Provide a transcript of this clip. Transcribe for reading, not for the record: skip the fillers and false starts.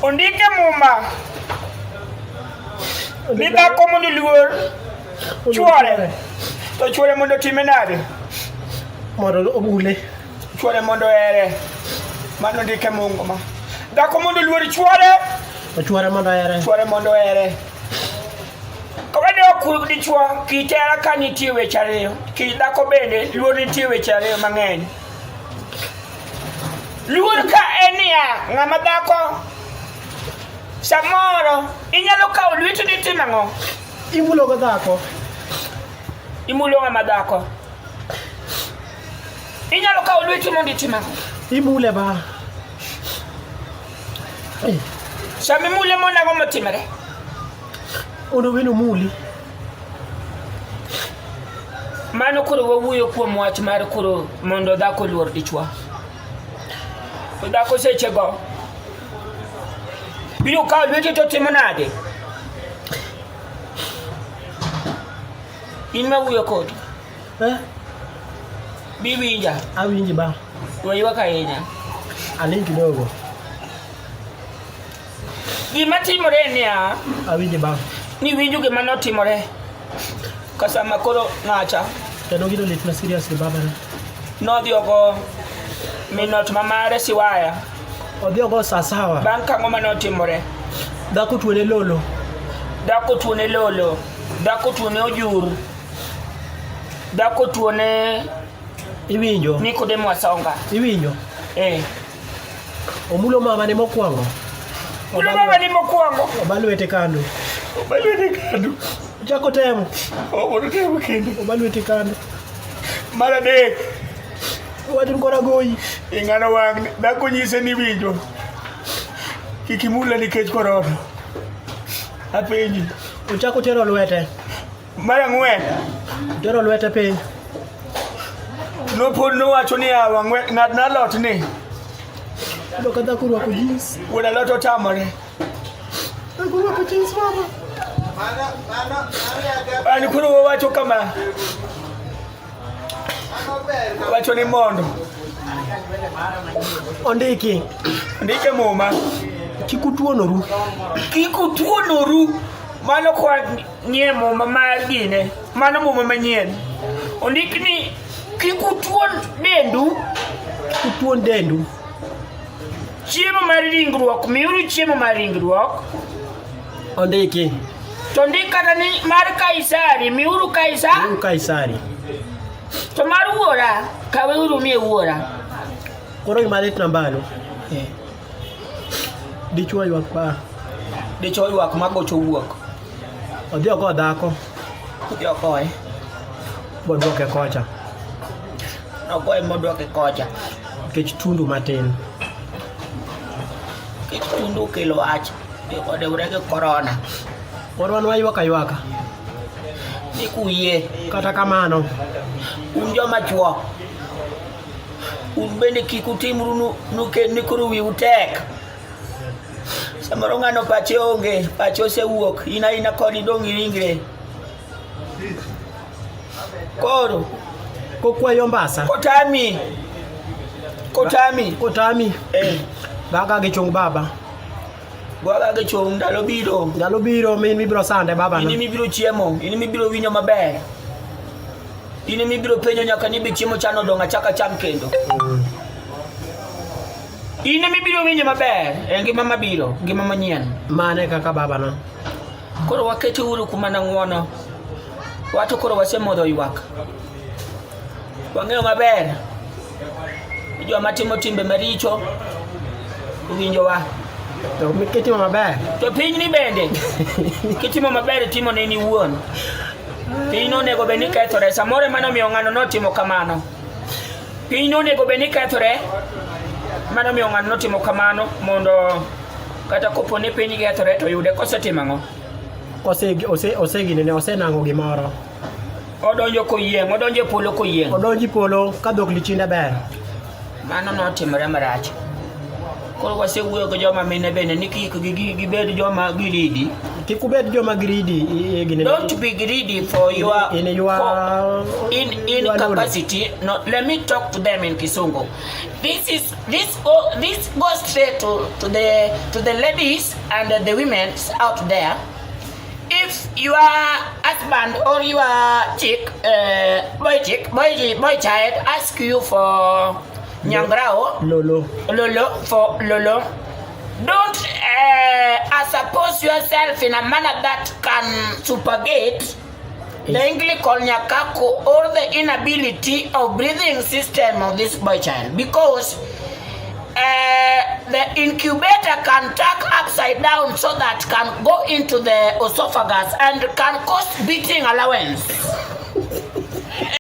Ondike muma. Nida como ni luor. Chuare. To chuare mondo timenade. Mondo obule. Chuare mondo ere. Mano ndike Mungu ma. Da como ni luor chuare. Chuare mondo ere. Chuare mondo ere. Kawade okuru di chua kitera kanyitie weche ariyo. Ki dako bende luor nitie weche ariyo mang'eny. Luor ka enia ng'ama dhako samoro inyalo kawo lweti ditimo ang'o? Imulo go dhako. Imulo ng'ama dhako. Inyalo kawo lweti mondo itimo ang'o? Imule ba. Sami mule mondo ang'o motimore? Ono wino muli. Mano koro wawuoyo kuom wach mar koro mondo dhako luor dichwo. Dhako sechego biro kawo lweti to timo nade? In mawuoyo kodi? Biwinja? Awinji ba. Waywak ahinya. Aling kidogo. Gima timore niya? Awinji ba. Ni winjo gima notimore kasama koro ng'acha Kendo gino lit na seriously baba na. Nodhi ogo minot mamare Siwaya. Odhi ogo sasawa. Bang' kang'o manotimore? Dhako tuone lolo. Dhako tuone lolo. Dhako tuone ojur. Dhako tuone Iwinjo. Nikodemo Asonga. Iwinjo. Omulo mama ne mokwongo. Omulo mama ne mokwongo. Obalwete kando. Obalwete kando. Chako temo. Obodo temo kendo. Obalwete kando. Mar adek. Wadin kora goyi. Ing'ano wang' dhako nyise ni winjo. Kik imule nikech korona. Apenji. Ochako tero lwete. Mar ang'wen. Tero lwete piny. Nopod nowacho ni ng'at na lot ni. Doka dhako rwako jeans. Wuod alot otamore. Dhako rwako jeans mama. Ani kuro wawacho kama. Wacho ni mondo. Ondiki. Ndike muma. Kikutuonoru. Kikutuonoru. Mano kwa nye muma mar gine. Mano muma manyien. Ondik ni kikutuon dendu. Kikutuon dendu. Chiemo mar ringruok. Miuru chiemo mar ringruok. Ondiki. To ndik kata ni mar Kaisari. Miuru Kaisari. Miuru Kaisari. To mar wuora. Kawe uru mie wuora. Koro imalit nambalo. Dichwo ywak ba. Dichwo ywak magocho wuok. Odhi ogo dhako. Odhi ogoye. Bodwoke kocha. Nogoye modwoke kocha. Kech tundu matin. Kech tundu kelo wach. Odewre gi korona. Koro wan waywaka ywaka. Ni kuye. Kata kamano. Un joma chuo. Un bende kik utimru ni koro wiu tek. Samoro ng'ano pache onge. Pache osewuok. Ina koni dong' iringre. Koro. Kokwayo mbasa. Kotami. Gaga gi chung baba. Gaga gi chung ndalo biro. Ndalo biro min mibiro sande baba no. Ini mibiro chiemo. Ini mibiro winyo maber. Ini mibiro penjo nyaka ni be chiemo chano dong' achaka cham kendo. Ini mibiro winjo maber. Ngima mabiro. Ngima manyien. Mane kaka baba no. Koro wakete uru kuma na ng'wono. Wato koro wasemodho ywak. Wang'eyo maber. Joma timo timbe maricho winjowa. To kitimo maber. To piny ni bende. Kitimo maber timo ne ni wuon. Piny no nego beni kethore. Samore mano miyo ng'ano notimo kamano. Piny no nego beni kethore. Mano miyo ng'ano notimo kamano mondo kata kopo ne piny kethore to yude kosetimo ang'o. Osegine ne osenang'o gimoro. Odonjo koyieng', odonjo polo koyieng'. Odonji polo ka dhok lichinde ber. Mano notimore marach. Koro wasewuoyo gi joma mine bende ni kik gibed joma giridi. Kikubet joma greedy. Don't be greedy for your your capacity. No, let me talk to them in Kisungu. This goes straight to the ladies and the women out there. If your husband or your boy child ask you for nyangrao, lolo, don't suppose yourself in a manner that can propagate the Anglican nyakaku or the inability of breathing system of this boy child, because the incubator can tuck upside down so that can go into the esophagus and can cause breathing allowance.